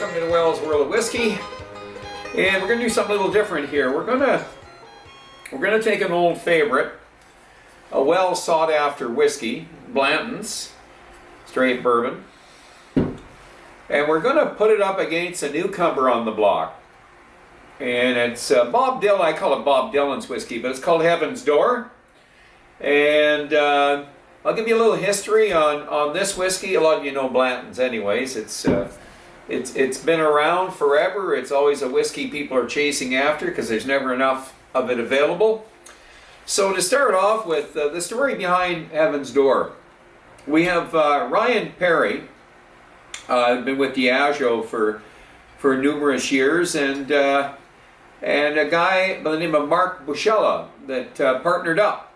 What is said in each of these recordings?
welcome to Noel's World of Whiskey. And we're going to do something a little different here. We're going to take an old favorite, a well sought after whiskey, Blantons, straight bourbon, and we're going to put it up against a newcomer on the block. And it's Bob Dylan. I call it Bob Dylan's whiskey, but it's called Heaven's Door. And I'll give you a little history on this whiskey. A lot of you know Blantons anyways. It's been around forever. It's always a whiskey people are chasing after because there's never enough of it available. So to start off with the story behind Heaven's Door, we have Ryan Perry, been with Diageo for numerous years, and a guy by the name of Mark Bushella that partnered up,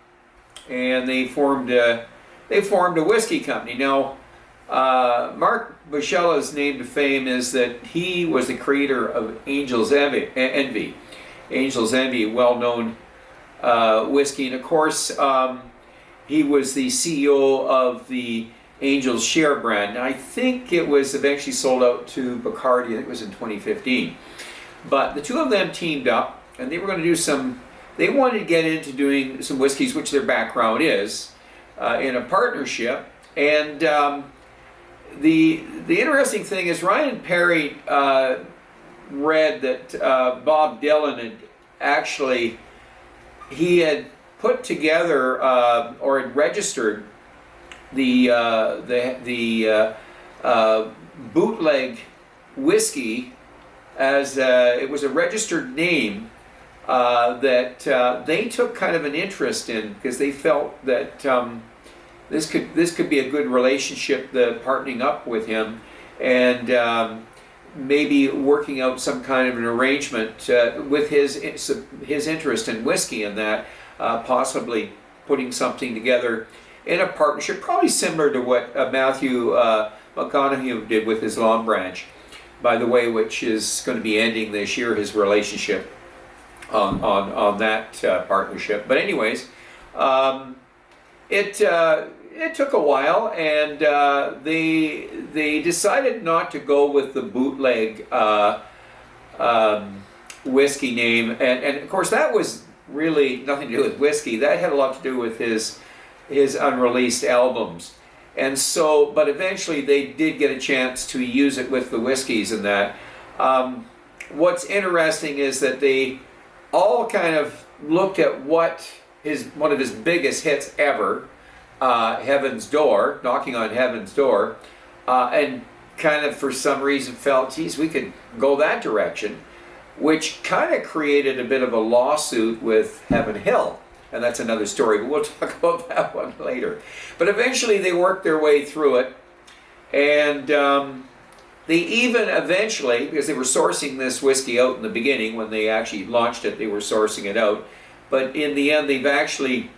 and they formed a whiskey company. Now, Mark Bushella's claim to fame is that he was the creator of Angel's Envy. Angel's Envy, well-known whiskey, and of course, he was the CEO of the Angel's Share brand. Now, I think it was eventually sold out to Bacardi. I think it was in 2015. But the two of them teamed up, and they were going to do they wanted to get into doing some whiskeys, which their background is, in a partnership. And the interesting thing is Ryan Perry read that Bob Dylan had actually, he had put together or had registered the bootleg whiskey as it was a registered name that they took kind of an interest in, because they felt that this could be a good relationship, the partnering up with him, and maybe working out some kind of an arrangement with his interest in whiskey, and that possibly putting something together in a partnership, probably similar to what Matthew McConaughey did with his Long Branch, by the way, which is going to be ending this year, his relationship on that partnership. But anyways, it took a while, and they decided not to go with the bootleg whiskey name, and of course that was really nothing to do with whiskey. That had a lot to do with his unreleased albums. And so, but eventually they did get a chance to use it with the whiskeys and that. What's interesting is that they all kind of looked at one of his biggest hits ever, Heaven's Door, knocking on Heaven's Door, and kind of for some reason felt, geez, we could go that direction, which kind of created a bit of a lawsuit with Heaven Hill. And that's another story, but we'll talk about that one later. But eventually they worked their way through it, and they even eventually, because they were sourcing this whiskey out in the beginning, when they actually launched it, they were sourcing it out. But in the end, they've actually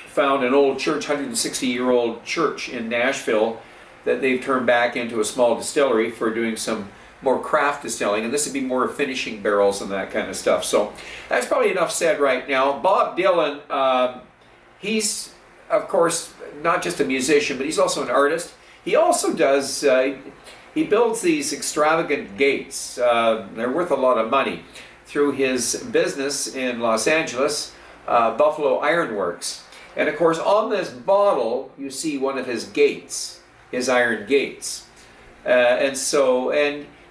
found an old church, 160-year-old church in Nashville, that they've turned back into a small distillery for doing some more craft distilling, and this would be more finishing barrels and that kind of stuff. So that's probably enough said right now. Bob Dylan, he's of course not just a musician, but he's also an artist. He also does, he builds these extravagant gates. They're worth a lot of money, through his business in Los Angeles, Buffalo Ironworks. And of course on this bottle you see one of his gates, his iron gates. And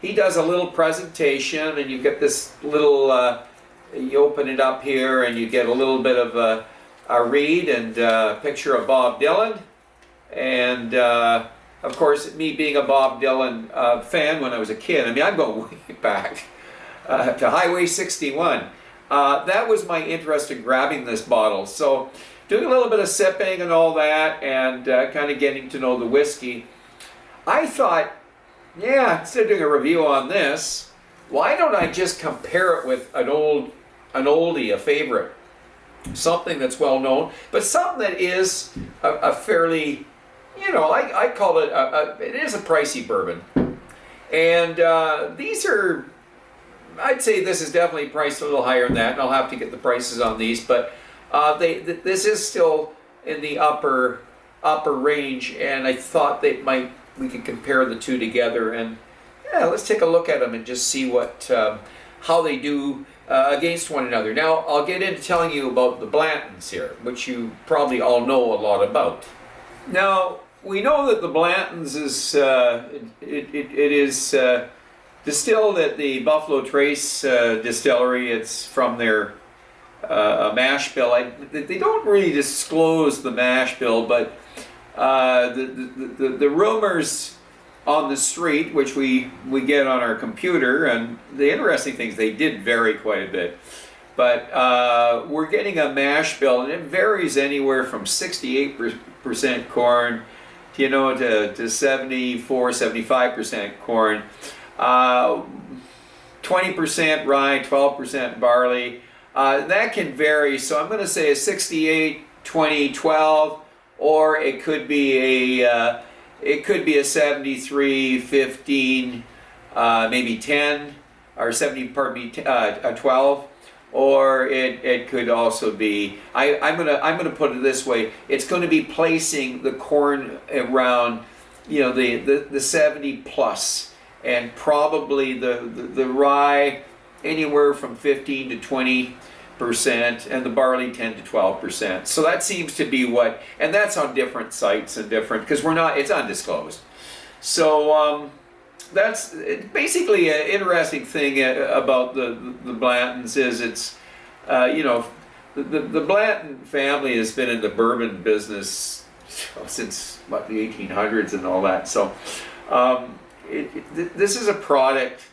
he does a little presentation, and you get this little, you open it up here and you get a little bit of a read and a picture of Bob Dylan. And of course, me being a Bob Dylan fan when I was a kid, I mean, I'm going way back to Highway 61. That was my interest in grabbing this bottle. So doing a little bit of sipping and all that, and kind of getting to know the whiskey, I thought, yeah, instead of doing a review on this, why don't I just compare it with an oldie, a favorite, something that's well known, but something that is a fairly, I call it it is a pricey bourbon, and these are, I'd say this is definitely priced a little higher than that, and I'll have to get the prices on these, but this is still in the upper range, and I thought we could compare the two together, and let's take a look at them and just see what how they do against one another. Now, I'll get into telling you about the Blantons here, which you probably all know a lot about. Now, we know that the Blantons is it is distilled at the Buffalo Trace Distillery. It's from their mash bill. They don't really disclose the mash bill, but the rumors on the street, which we get on our computer, and the interesting things, they did vary quite a bit. But we're getting a mash bill, and it varies anywhere from 68% corn, you know, to 74, 75% corn. 20% rye, 12% barley. That can vary, so I'm going to say a 68, 20, 12, or it could be a 73, 15, maybe 10, or 70, pardon me, 12, or it could also be. I'm gonna put it this way: it's going to be placing the corn around, you know, the 70 plus, and probably the rye anywhere from 15 to 20%, and the barley 10 to 12%. So that seems to be what, and that's on different sites and different, because it's undisclosed. So that's basically an interesting thing about the Blantons is it's, you know, the Blanton family has been in the bourbon business since what, the 1800s and all that. So this is a product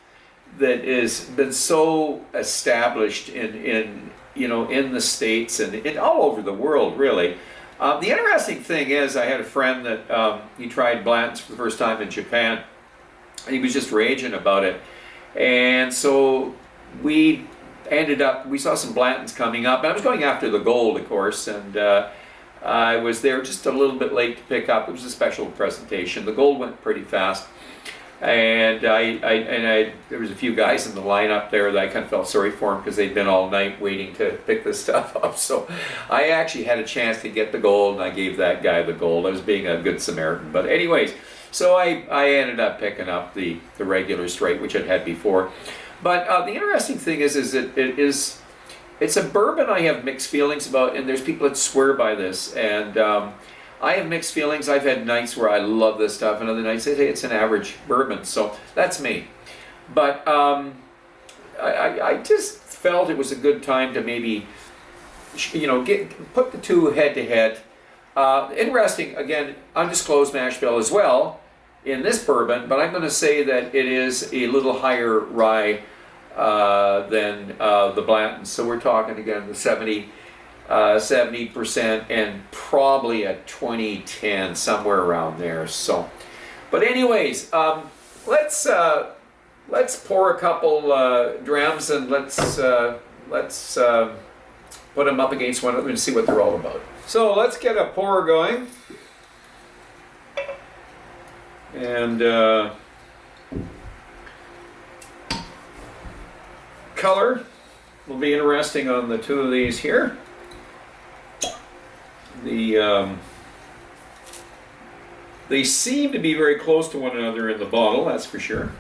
that has been so established in you know, in the States and all over the world, really. The interesting thing is, I had a friend that he tried Blantons for the first time in Japan, and he was just raging about it. And so we saw some Blantons coming up, and I was going after the gold, of course, and I was there just a little bit late to pick up. It was a special presentation. The gold went pretty fast. And there was a few guys in the lineup there that I kind of felt sorry for them because they'd been all night waiting to pick this stuff up. So I actually had a chance to get the gold, and I gave that guy the gold. I was being a good Samaritan. But anyways, so I ended up picking up the regular straight, which I'd had before. But the interesting thing is that it's a bourbon I have mixed feelings about, and there's people that swear by this. And I have mixed feelings. I've had nights where I love this stuff, and other nights I say it's an average bourbon. So that's me. But I just felt it was a good time to maybe, you know, put the two head to head. Interesting, again, undisclosed mash bill as well in this bourbon, but I'm going to say that it is a little higher rye than the Blanton. So we're talking again the 70% and probably a 20-10, somewhere around there. So, but anyways, let's pour a couple drams, and let's put them up against one another and see what they're all about. So let's get a pour going, and color will be interesting on the two of these here. They seem to be very close to one another in the bottle, that's for sure.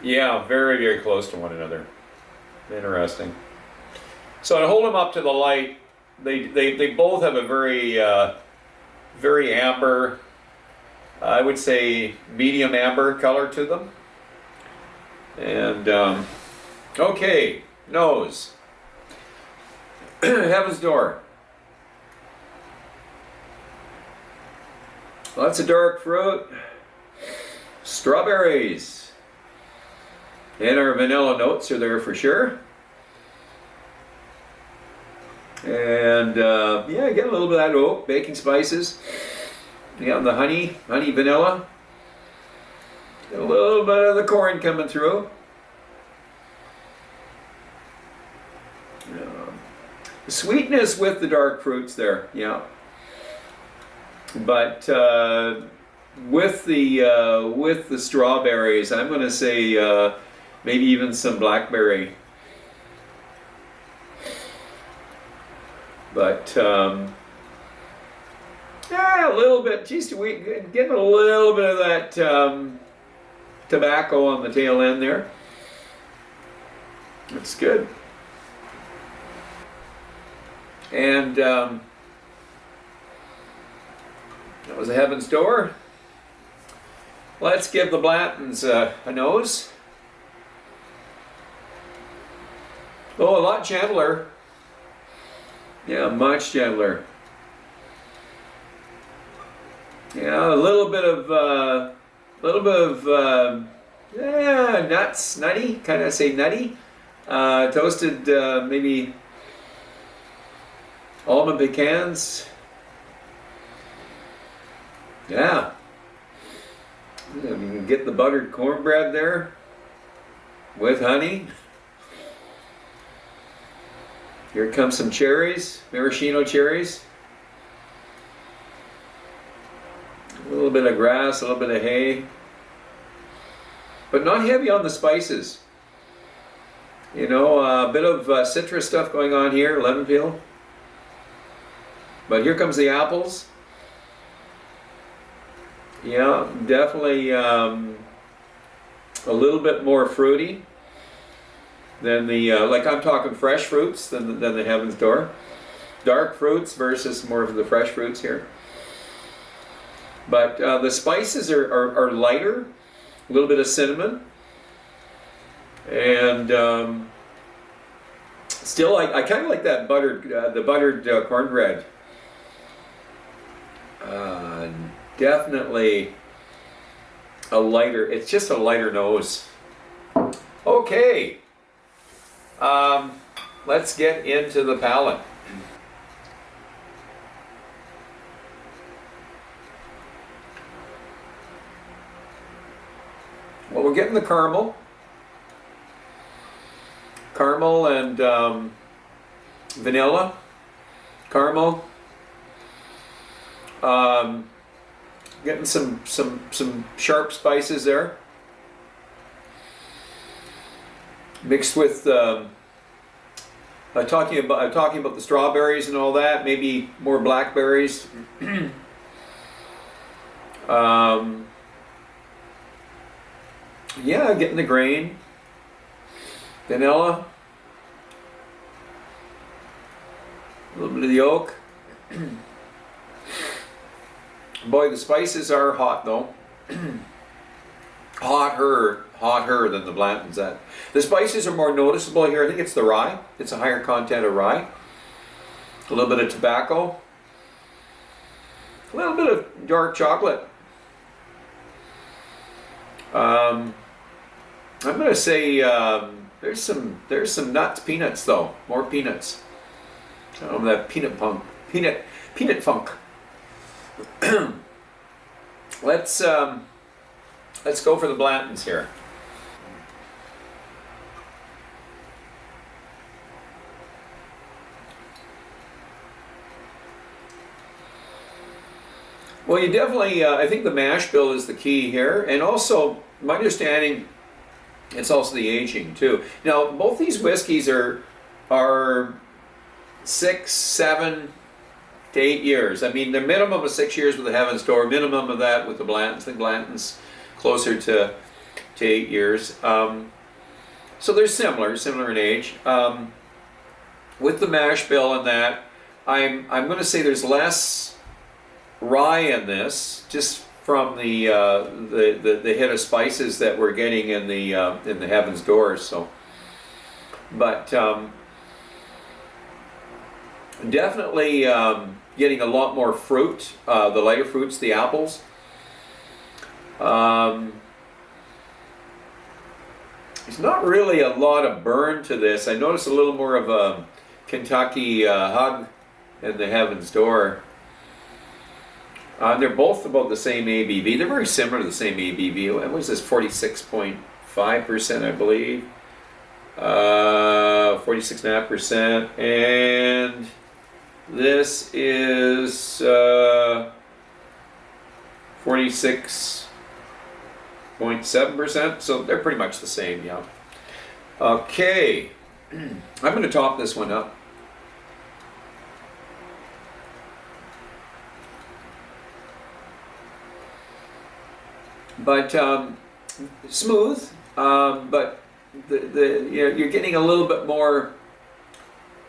Yeah, very, very close to one another. Interesting. So to hold them up to the light, they both have a very very amber, I would say medium amber color to them. And okay, nose. Heaven's Door. Lots of dark fruit, strawberries, and our vanilla notes are there for sure. And yeah, get a little bit of that oak, baking spices. Yeah, the honey vanilla. Get a little bit of the corn coming through. The sweetness with the dark fruits there, yeah. But with the strawberries, I'm going to say maybe even some blackberry. But yeah, a little bit. Geez, we getting a little bit of that tobacco on the tail end there. That's good. And that was a Heaven's Door. Let's give the Blantons a nose. Oh, a lot gentler. Yeah, much gentler. Yeah, a little bit of yeah, nuts, nutty. Kind of say nutty. Toasted, maybe almond pecans. Yeah. You can get the buttered cornbread there with honey. Here comes some cherries, maraschino cherries. A little bit of grass, a little bit of hay. But not heavy on the spices. You know, a bit of citrus stuff going on here, lemon peel. But here comes the apples. Yeah, definitely a little bit more fruity than the, like I'm talking fresh fruits than the Heaven's Door. Dark fruits versus more of the fresh fruits here. But the spices are lighter, a little bit of cinnamon. And still, I kind of like that the buttered cornbread. Definitely a lighter, it's just a lighter nose. Okay, let's get into the palate. Well, we're getting the caramel and vanilla, caramel. Getting some sharp spices there, mixed with talking about the strawberries and all that. Maybe more blackberries. Yeah, getting the grain, vanilla, a little bit of the oak. Boy, the spices are hot though. hotter than the Blantons. The spices are more noticeable here. I think it's the rye. It's a higher content of rye. A little bit of tobacco. A little bit of dark chocolate. I'm gonna say there's some nuts, peanuts though. More peanuts. Some of that peanut funk. Let's go for the Blantons here. Well, you definitely, I think the mash bill is the key here, and also, my understanding, it's also the aging too. Now, both these whiskeys are 6, 7 to 8 years. I mean, the minimum of 6 years with the Heaven's Door, minimum of that with the Blantons. I think Blanton's closer to 8 years. So they're similar in age. With the mash bill and that, I'm going to say there's less rye in this, just from the hit of spices that we're getting in the Heaven's Door. So, but definitely getting a lot more fruit, the lighter fruits, the apples. There's not really a lot of burn to this. I noticed a little more of a Kentucky hug in the Heaven's Door. They're both about the same ABV. They're very similar to the same ABV. What was this? 46.5%, I believe. 46.5%. And this is 46.7%. So they're pretty much the same, yeah. Okay. I'm going to top this one up. but smooth. But you're getting a little bit more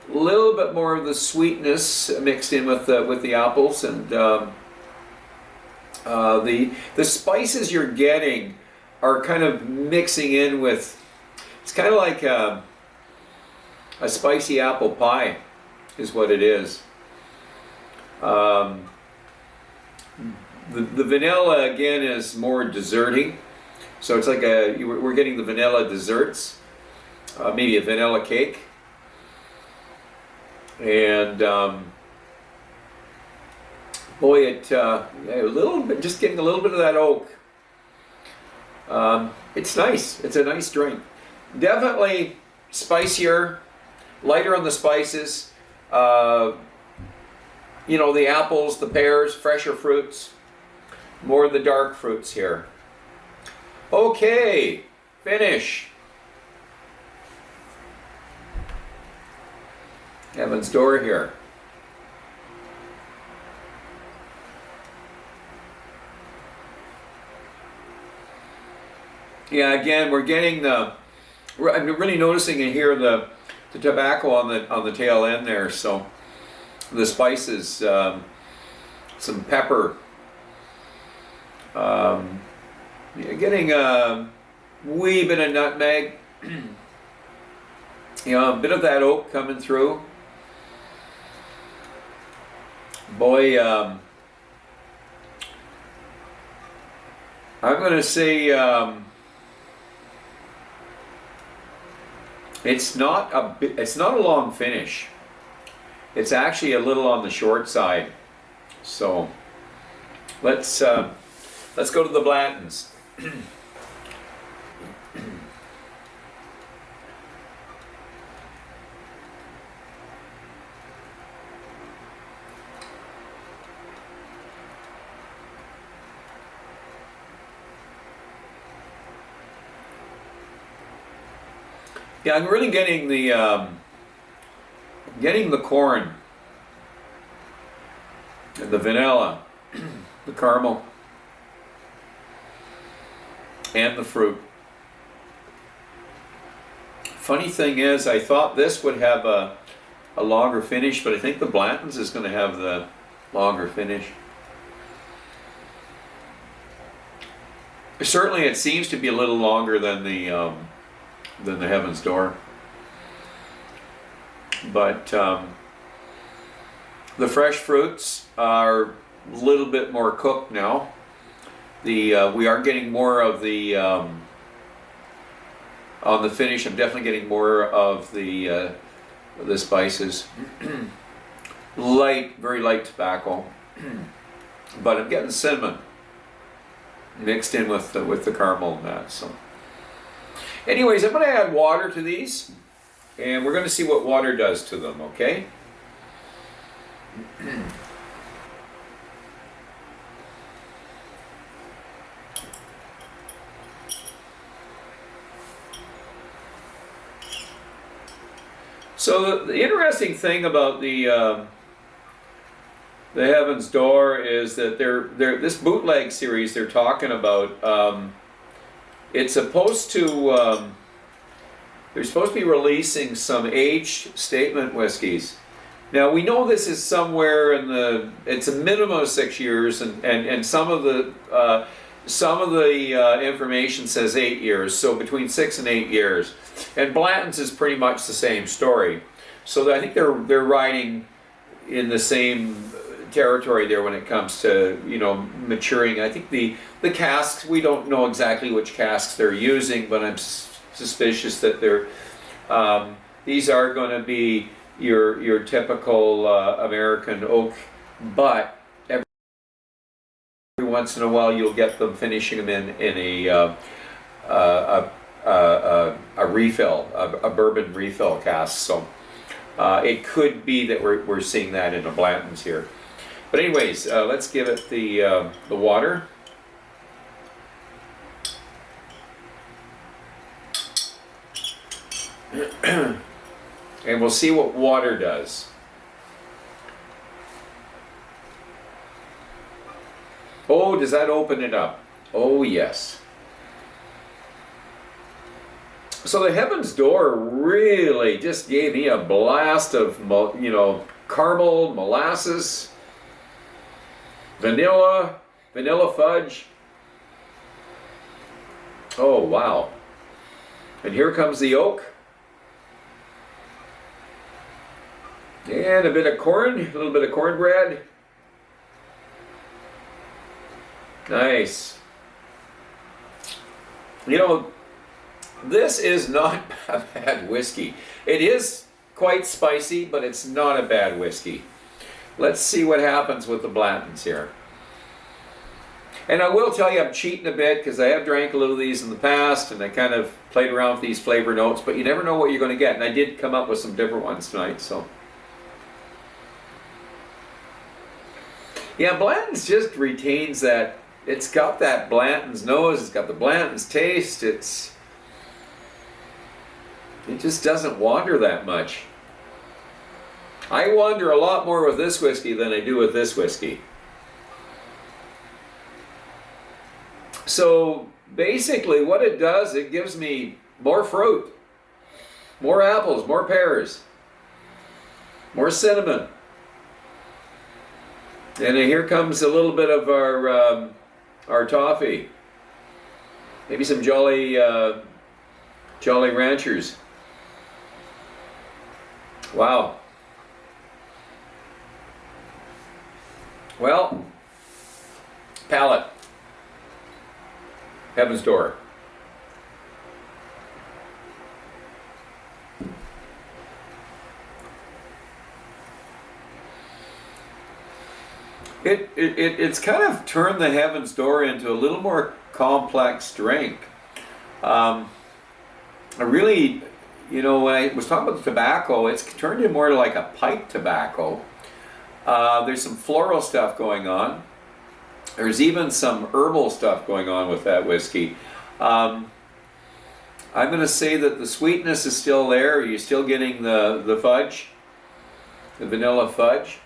of the sweetness mixed in with the apples, and the spices you're getting are kind of mixing in with. It's kind of like a spicy apple pie, is what it is. The vanilla again is more desserty, so it's like we're getting the vanilla desserts, maybe a vanilla cake, and boy, a little bit, just getting a little bit of that oak. It's nice. It's a nice drink. Definitely spicier, lighter on the spices. The apples, the pears, fresher fruits, more of the dark fruits here. Okay, finish. Heaven's Door here. Yeah, again, we're getting I'm really noticing in here the tobacco on the tail end there. So the spices, some pepper. You're getting a wee bit of nutmeg. A bit of that oak coming through. Boy, I'm going to say it's not a long finish. It's actually a little on the short side. So let's go to the Blantons. Yeah, I'm really getting the corn and the vanilla, the caramel, and the fruit. Funny thing is, I thought this would have a longer finish, but I think the Blantons is going to have the longer finish. Certainly, it seems to be a little longer than the Heaven's Door. But the fresh fruits are a little bit more cooked now. We are getting more of the on the finish. I'm definitely getting more of the spices. Very light tobacco, but I'm getting cinnamon mixed in with the caramel and that. So, anyways, I'm going to add water to these, and we're going to see what water does to them. Okay. So the interesting thing about the Heaven's Door is that this bootleg series they're talking about. It's supposed to they're supposed to be releasing some aged statement whiskeys. Now we know this is somewhere it's a minimum of 6 years, and some of the information says 8 years, so between 6 and 8 years. And Blanton's is pretty much the same story. So I think they're riding in the same territory there when it comes to maturing. I think the casks, we don't know exactly which casks they're using, but I'm suspicious that these are going to be your typical American oak, but every once in a while you'll get them finishing them in a refill, a bourbon refill cask. So it could be that we're seeing that in the Blantons here. But anyways, let's give it the water. And we'll see what water does. Oh, does that open it up? Oh yes. So the Heaven's Door really just gave me a blast of, you know, caramel, molasses, vanilla fudge. Oh wow. And here comes the oak. And a bit of corn, a little bit of cornbread. Nice. You know, this is not a bad whiskey. It is quite spicy, but it's not a bad whiskey. Let's see what happens with the Blantons here. And I will tell you, I'm cheating a bit because I have drank a little of these in the past and I kind of played around with these flavor notes, but you never know what you're going to get. And I did come up with some different ones tonight, so. Yeah, Blanton's just retains that. It's got that Blanton's nose, it's got the Blanton's taste, it just doesn't wander that much. I wander a lot more with this whiskey than I do with this whiskey. So basically what it does, it gives me more fruit, more apples, more pears, more cinnamon. And here comes a little bit of our toffee. Maybe some Jolly Ranchers. Wow. Well, palate. Heaven's Door. It's kind of turned the Heaven's Door into a little more complex drink. I really, you know, when I was talking about the tobacco, it's turned into more like a pipe tobacco. There's some floral stuff going on. There's even some herbal stuff going on with that whiskey. I'm going to say that the sweetness is still there. You're still getting the fudge, the vanilla fudge.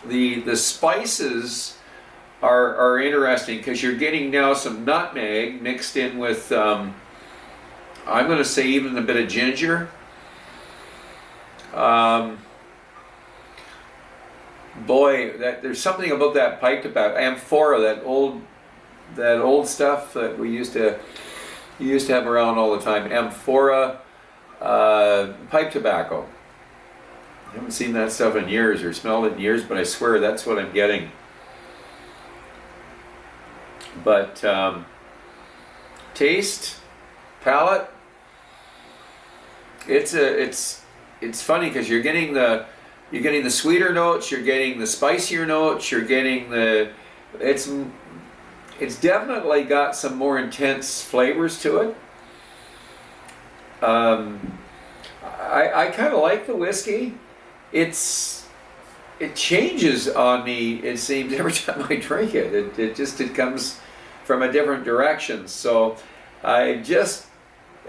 The spices are interesting because you're getting now some nutmeg mixed in with, I'm going to say even a bit of ginger. Boy, there's something about that pipe tobacco, amphora, that old stuff that we used to have around all the time. Amphora pipe tobacco. I haven't seen that stuff in years or smelled it in years, but I swear that's what I'm getting. But taste, palate, it's funny because you're getting the sweeter notes, you're getting the spicier notes, you're getting it's definitely got some more intense flavors to it. I kind of like the whiskey. It changes on me, it seems, every time I drink it. It comes from a different direction. So I just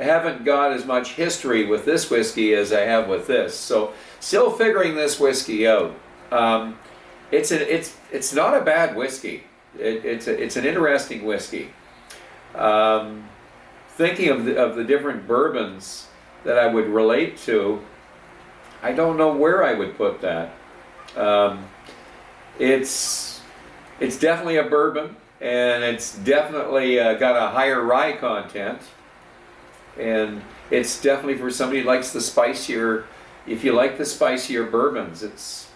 haven't got as much history with this whiskey as I have with this. So still figuring this whiskey out. It's not a bad whiskey. It's an interesting whiskey. Thinking of the different bourbons that I would relate to, I don't know where I would put that. It's definitely a bourbon, and it's definitely got a higher rye content, and it's definitely for somebody who likes the spicier. If you like the spicier bourbons,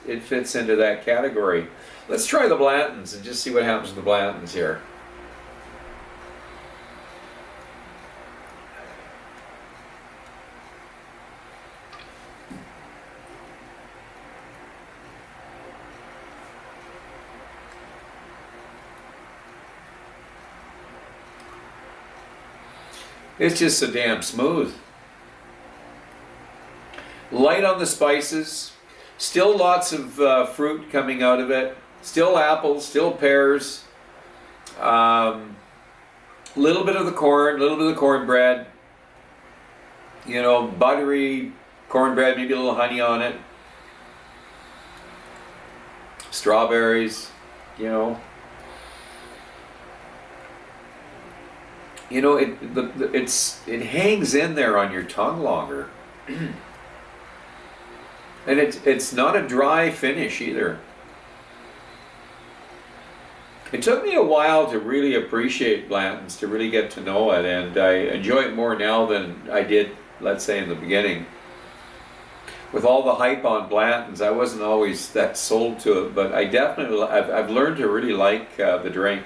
it fits into that category. Let's try the Blantons and just see what happens with the Blantons here. It's just so damn smooth. Light on the spices, still lots of fruit coming out of it, still apples, still pears, little bit of the corn, little bit of the cornbread, you know, buttery cornbread, maybe a little honey on it, strawberries, you know. you know, it hangs in there on your tongue longer, and it's not a dry finish either. It took me a while to really appreciate Blantons, to really get to know it, and I enjoy it more now than I did, let's say, in the beginning. With all the hype on Blantons, I wasn't always that sold to it, but I've learned to really like the drink.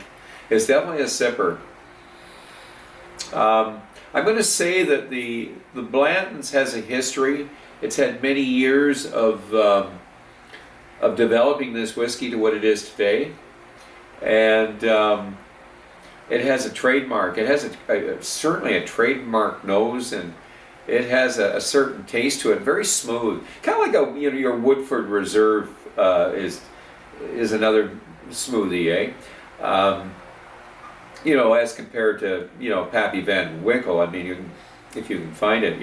It's definitely a sipper. I'm going to say that the Blantons has a history. It's had many years of developing this whiskey to what it is today. And it has a trademark. It has certainly a trademark nose, and it has a certain taste to it. Very smooth, kind of like your Woodford Reserve is another smoothie, eh? As compared to Pappy Van Winkle. I mean, if you can find it,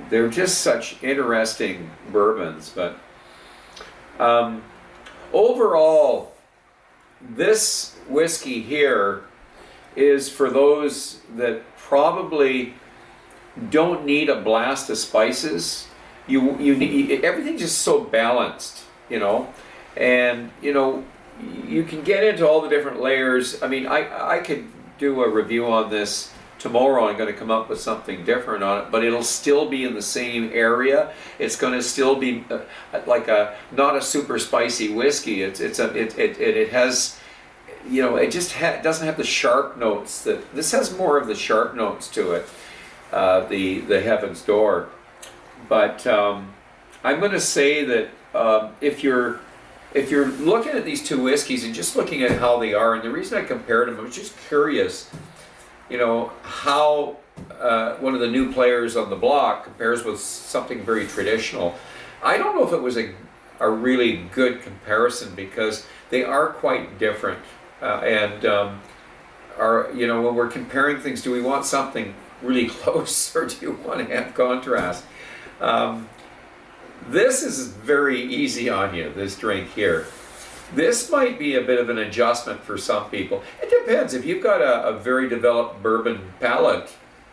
they're just such interesting bourbons. But overall, this whiskey here is for those that probably don't need a blast of spices. You need everything just so balanced, and you can get into all the different layers. I mean, I could do a review on this tomorrow. I'm going to come up with something different on it, but it'll still be in the same area. It's going to still be not a super spicy whiskey. It has, it just doesn't have the sharp notes that this has. More of the sharp notes to it, the Heaven's Door. But I'm going to say that if you're looking at these two whiskeys and just looking at how they are, and the reason I compared them, I was just curious, how one of the new players on the block compares with something very traditional. I don't know if it was a really good comparison, because they are quite different. When we're comparing things, do we want something really close, or do you want to have contrast? This is very easy on you, this drink here. This might be a bit of an adjustment for some people. It depends. If you've got a very developed bourbon palate,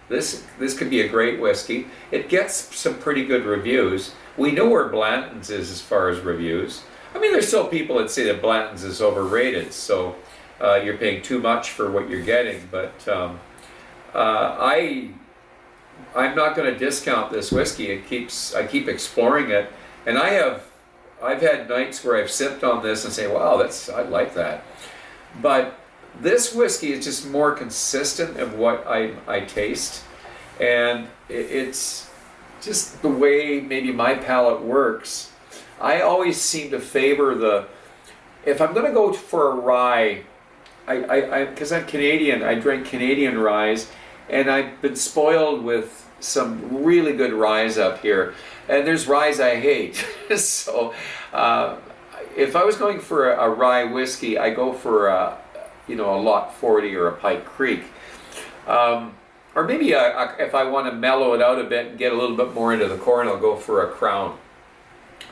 this could be a great whiskey. It gets some pretty good reviews. We know where Blanton's is as far as reviews. I mean, there's still people that say that Blanton's is overrated, so you're paying too much for what you're getting. But I'm not going to discount this whiskey. I keep exploring it, and I've had nights where I've sipped on this and say, wow, I like that. But this whiskey is just more consistent of what I taste, and it's just the way maybe my palate works. I always seem to favor if I'm going to go for a rye, because I'm Canadian, I drink Canadian ryes, and I've been spoiled with some really good ryes up here, and there's ryes I hate. So if I was going for a rye whiskey, I go for a Lot 40 or a Pike Creek, or maybe if I want to mellow it out a bit and get a little bit more into the corn, I'll go for a Crown.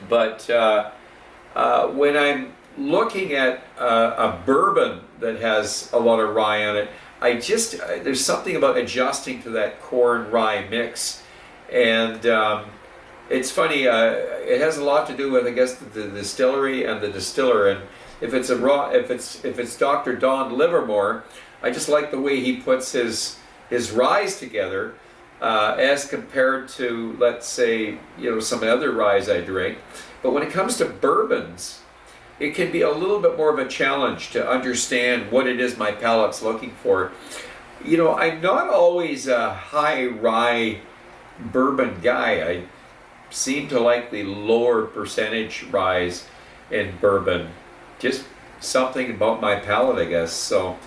But when I'm looking at a bourbon that has a lot of rye on it, there's something about adjusting to that corn rye mix, and it's funny. It has a lot to do with, I guess, the distillery and the distiller. And if it's Dr. Don Livermore, I just like the way he puts his ryes together as compared to, let's say, some other ryes I drink. But when it comes to bourbons, it can be a little bit more of a challenge to understand what it is my palate's looking for. I'm not always a high rye bourbon guy. I seem to like the lower percentage ryes in bourbon. Just something about my palate, I guess. So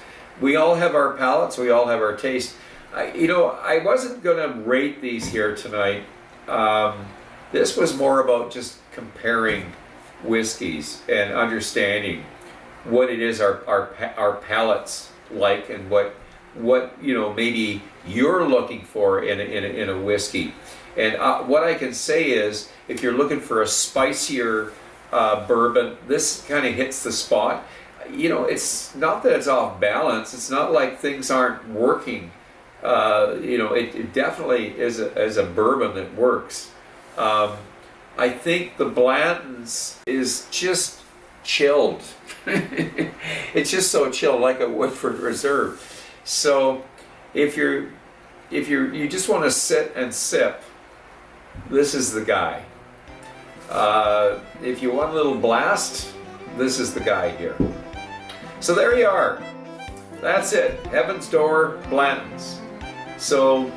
we all have our palates, we all have our taste. I wasn't going to rate these here tonight. This was more about just comparing whiskeys and understanding what it is our palates like, and what maybe you're looking for in a whiskey. And what I can say is, if you're looking for a spicier bourbon, this kind of hits the spot. It's not that it's off balance. It's not like things aren't working it definitely is a bourbon that works. I think the Blantons is just chilled. It's just so chilled, like a Woodford Reserve. So if you just want to sit and sip, this is the guy. If you want a little blast, this is the guy here. So there you are. That's it. Heaven's Door Blantons. So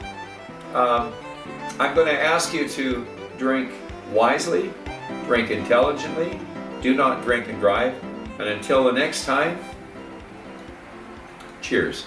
I'm going to ask you to drink wisely, drink intelligently, do not drink and drive. And until the next time, cheers.